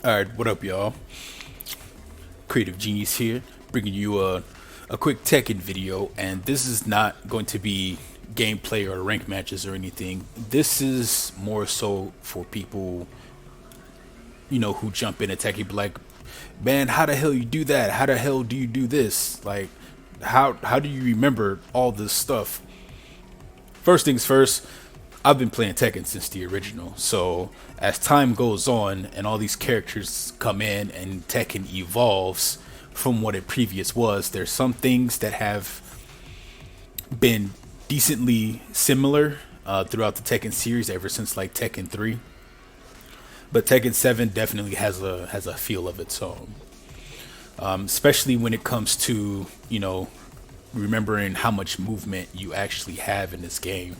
Alright, what up, y'all? Creative Genius here, bringing you a quick Tekken video, and this is not going to be gameplay or rank matches or anything. This is more so for people, who jump in and Tekken, be like, man, how the hell you do that? How the hell do you do this? Like, how do you remember all this stuff? First things first, I've been playing Tekken since the original, so as time goes on and all these characters come in and Tekken evolves from what it previous was, there's some things that have been decently similar throughout the Tekken series ever since like Tekken 3. But Tekken 7 definitely has a feel of its own, especially when it comes to remembering how much movement you actually have in this game.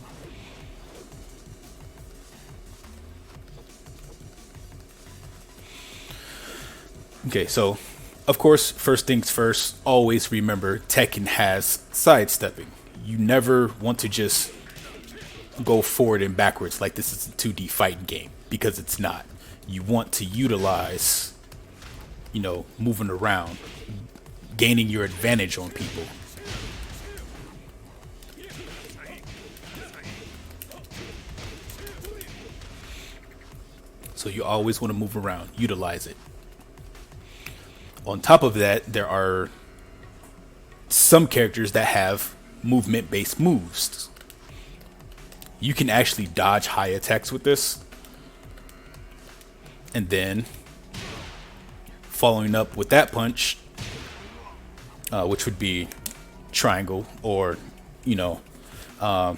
Okay, so of course, first things first, always remember Tekken has sidestepping. You never want to just go forward and backwards like this is a 2D fighting game, because it's not. You want to utilize, moving around, gaining your advantage on people. So you always want to move around, utilize it. On top of that, there are some characters that have movement-based moves. You can actually dodge high attacks with this. And then, following up with that punch, which would be triangle, or, the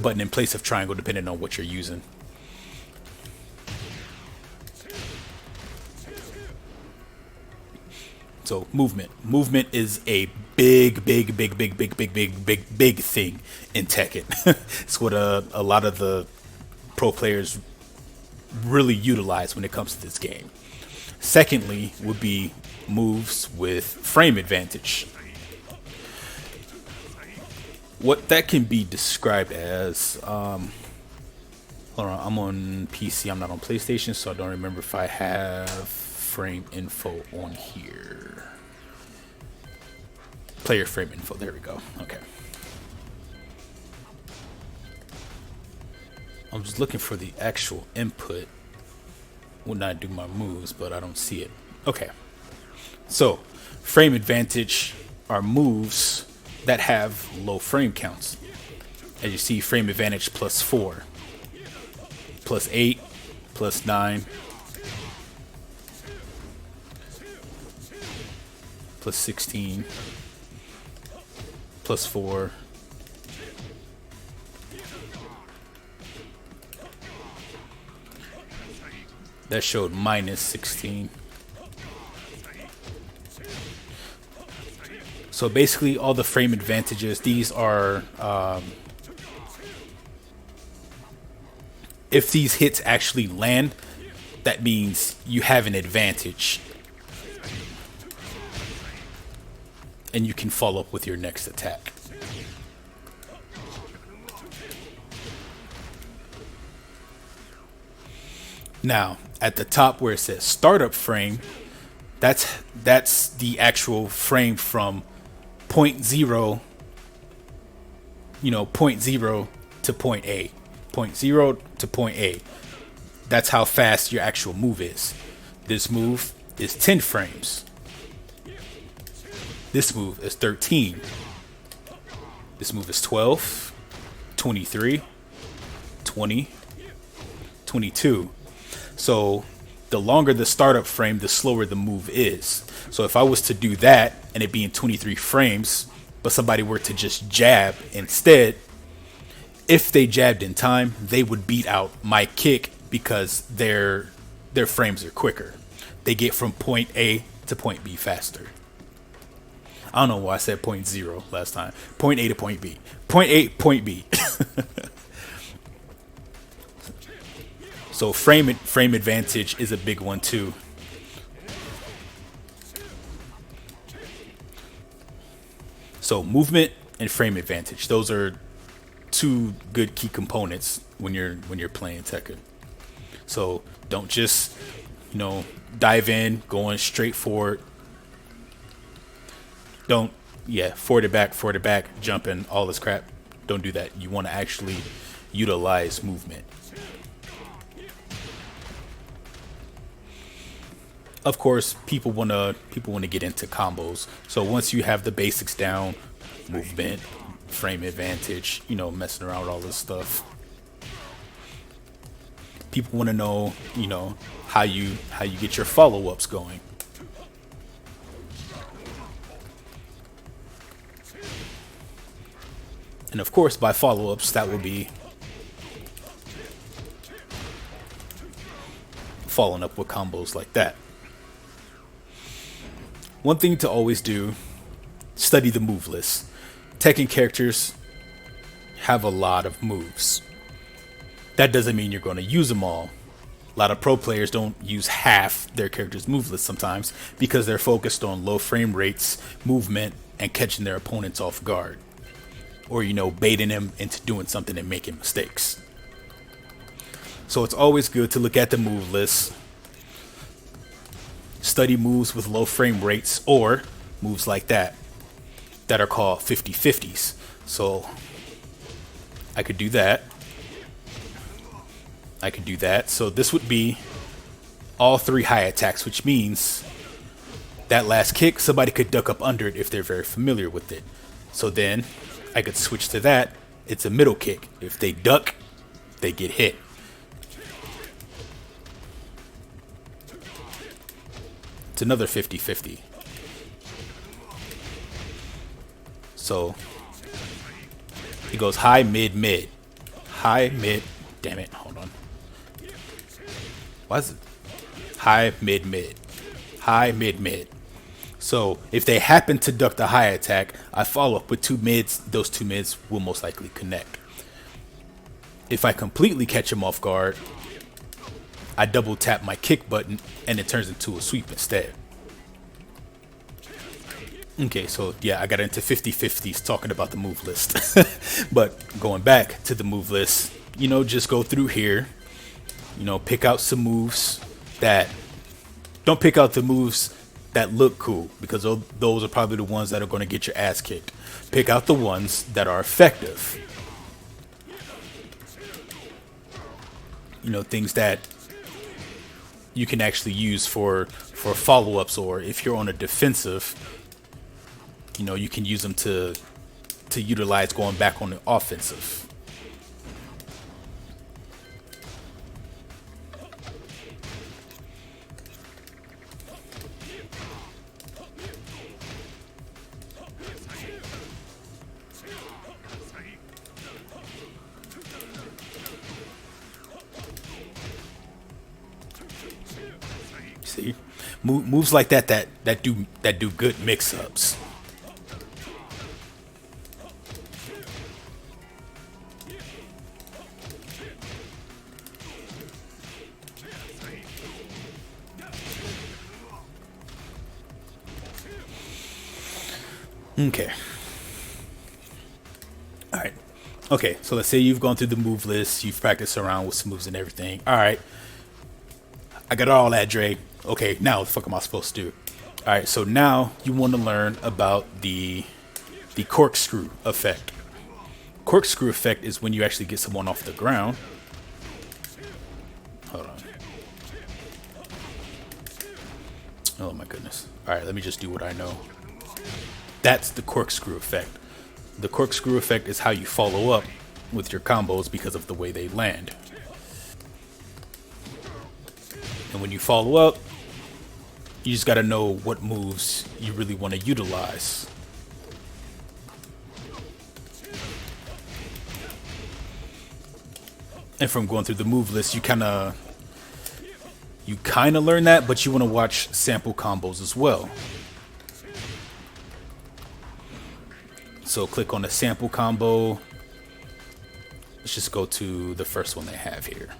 button in place of triangle, depending on what you're using. So movement is a big thing in Tekken. It's what a lot of the pro players really utilize when it comes to this game. Secondly would be moves with frame advantage. What that can be described as, hold on, I'm on PC, I'm not on PlayStation, so I don't remember if I have frame info on here. Player frame info, there we go. Okay. I'm just looking for the actual input when I do my moves, but I don't see it. Okay. So, frame advantage are moves that have low frame counts. As you see, frame advantage +4, +8, +9, +16, +4, that showed -16. So basically all the frame advantages, these are if these hits actually land, that means you have an advantage and you can follow up with your next attack. Now, at the top where it says startup frame, that's the actual frame from point zero, point zero to point A. Point zero to point A. That's how fast your actual move is. This move is 10 frames. This move is 13. This move is 12, 23, 20, 22. So the longer the startup frame, the slower the move is. So if I was to do that and it being 23 frames, but somebody were to just jab instead, if they jabbed in time, they would beat out my kick because their frames are quicker. They get from point A to point B faster. I don't know why I said point zero last time. Point A to point B. Point A, point B. So frame advantage is a big one too. So movement and frame advantage. Those are two good key components when you're playing Tekken. So don't just You know, dive in, going straight forward. Don't, yeah, forward it back, jumping, all this crap. Don't do that. You want to actually utilize movement. Of course, people wanna get into combos. So once you have the basics down, movement, frame advantage, you know, messing around with all this stuff. People want to know, you know, how you get your follow-ups going. And of course, by follow-ups, that will be following up with combos like that. One thing to always do, study the move list. Tekken characters have a lot of moves. That doesn't mean you're going to use them all. A lot of pro players don't use half their character's move list sometimes because they're focused on low frame rates, movement, and catching their opponents off guard. Or, you know, baiting them into doing something and making mistakes. So it's always good to look at the move list, study moves with low frame rates or moves like that are called 50/50s. So I could do that. So this would be all three high attacks, which means that last kick, somebody could duck up under it if they're very familiar with it. So then I could switch to that. It's a middle kick. If they duck, they get hit. It's another 50/50. So he goes high, mid, mid. High, mid. Damn it. Hold on. Why is it? High, mid, mid. High, mid, mid. So if they happen to duck the high attack, I follow up with two mids. Those two mids will most likely connect. If I completely catch him off guard, I double tap my kick button and it turns into a sweep instead. Okay, so yeah, I got into 50/50s talking about the move list. But going back to the move list, you know, just go through here, you know, pick out some moves that, don't pick out the moves that look cool because those are probably the ones that are going to get your ass kicked. Pick out the ones that are effective. You know, things that you can actually use for follow-ups, or if you're on a defensive, you know, you can use them to utilize going back on the offensive. See, moves like that do good mix-ups. Okay. All right. Okay, so let's say you've gone through the move list, you've practiced around with some moves and everything. All right. I got all that, Dre. Okay, now what the fuck am I supposed to do? All right, so now you want to learn about the corkscrew effect. Corkscrew effect is when you actually get someone off the ground. Hold on. Oh my goodness. All right, let me just do what I know. That's the corkscrew effect. The corkscrew effect is how you follow up with your combos because of the way they land. And when you follow up, you just got to know what moves you really want to utilize. And from going through the move list, you kind of learn that, but you want to watch sample combos as well. So click on the sample combo. Let's just go to the first one they have here.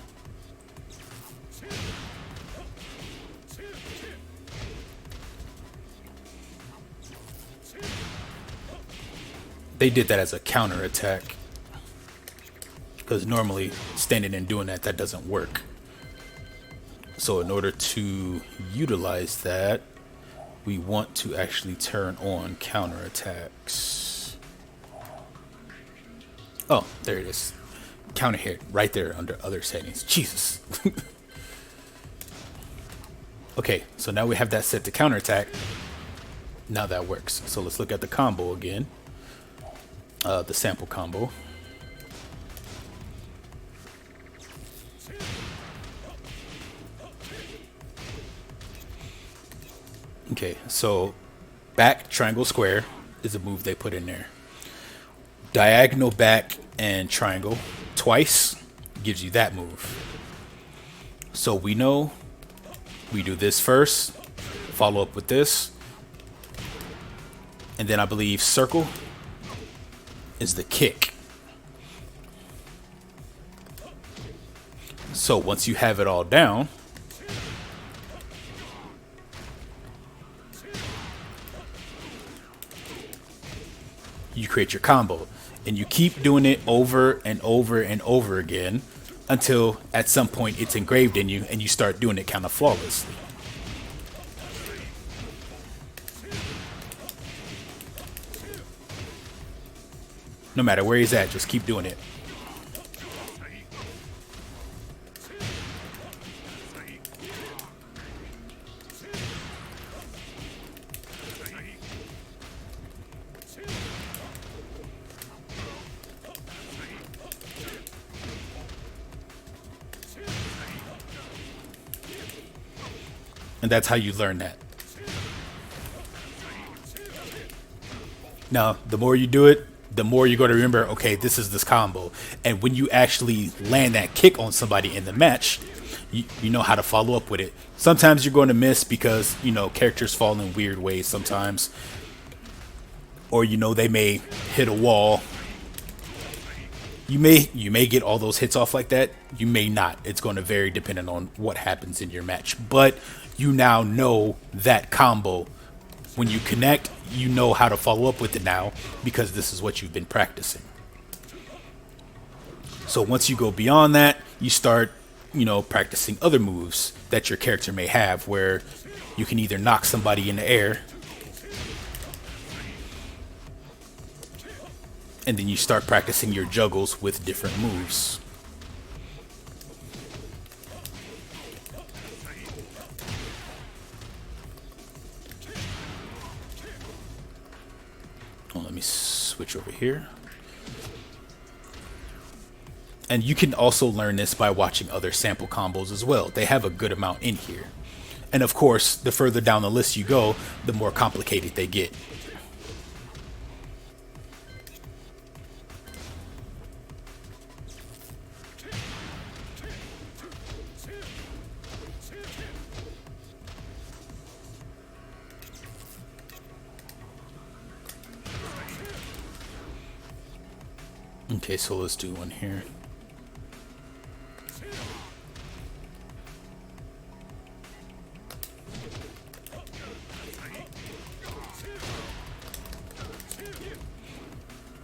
They did that as a counter attack because normally standing and doing that doesn't work. So in order to utilize that, we want to actually turn on counterattacks. Oh, there it is. Counter hit right there under other settings. Jesus. Okay, so now we have that set to counterattack. Now that works. So let's look at the combo again. The sample combo. Okay, so back, triangle, square is a move they put in there. Diagonal back and triangle twice gives you that move. So we know we do this first, follow up with this, and then I believe circle is the kick. So once you have it all down, you create your combo, and you keep doing it over and over and over again until at some point it's engraved in you and you start doing it kind of flawlessly. No matter where he's at, just keep doing it. And that's how you learn that. Now, the more you do it, the more you're going to remember, okay, this is this combo. And when you actually land that kick on somebody in the match, you know how to follow up with it. Sometimes you're going to miss because, you know, characters fall in weird ways sometimes. Or, you know, they may hit a wall. You may get all those hits off like that. You may not. It's going to vary depending on what happens in your match. But you now know that combo. When you connect, you know how to follow up with it now because this is what you've been practicing. So once you go beyond that, you start, you know, practicing other moves that your character may have where you can either knock somebody in the air, and then you start practicing your juggles with different moves. Oh, let me switch over here. And you can also learn this by watching other sample combos as well. They have a good amount in here. And of course, the further down the list you go, the more complicated they get. Okay, so let's do one here.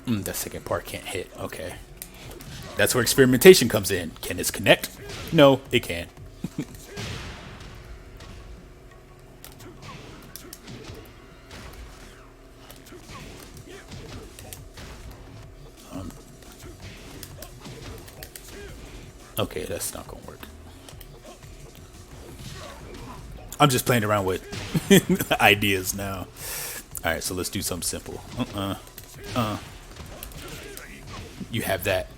That second part can't hit. Okay. That's where experimentation comes in. Can this connect? No, it can't. Okay, that's not gonna work. I'm just playing around with ideas now. Alright, so let's do something simple. You have that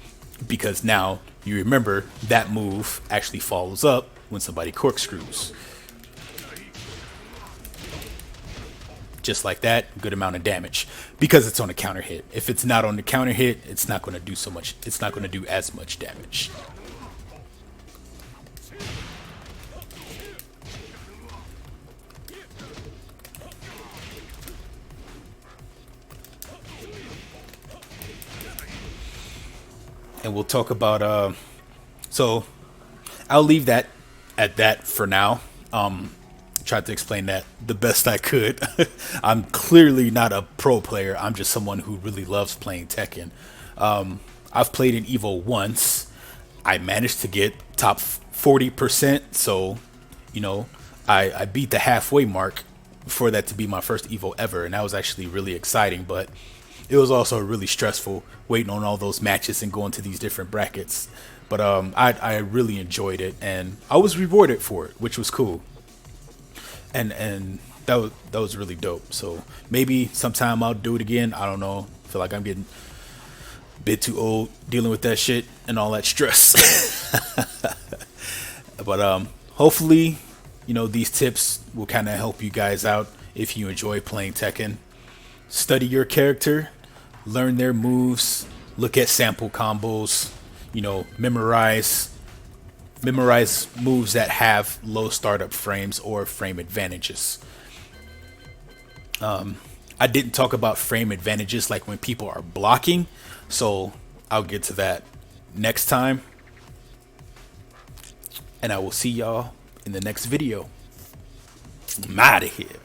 because now you remember that move actually follows up when somebody corkscrews. Just like that, good amount of damage because it's on a counter hit. If it's not on the counter hit, it's not going to do so much. It's not going to do as much damage. And we'll talk about so I'll leave that at that for now. Tried to explain that the best I could. I'm clearly not a pro player. I'm just someone who really loves playing Tekken. I've played in Evo once. I managed to get top 40%, so You know, I beat the halfway mark for that to be my first Evo ever, and that was actually really exciting. But it was also really stressful waiting on all those matches and going to these different brackets. But I really enjoyed it, and I was rewarded for it, which was cool. And that was really dope. So maybe sometime I'll do it again. I don't know. I feel like I'm getting a bit too old dealing with that shit and all that stress. But hopefully, you know, these tips will kind of help you guys out if you enjoy playing Tekken. Study your character, learn their moves, look at sample combos, you know, memorize moves that have low startup frames or frame advantages. I didn't talk about frame advantages like when people are blocking, so I'll get to that next time. And I will see y'all in the next video. I'm out of here.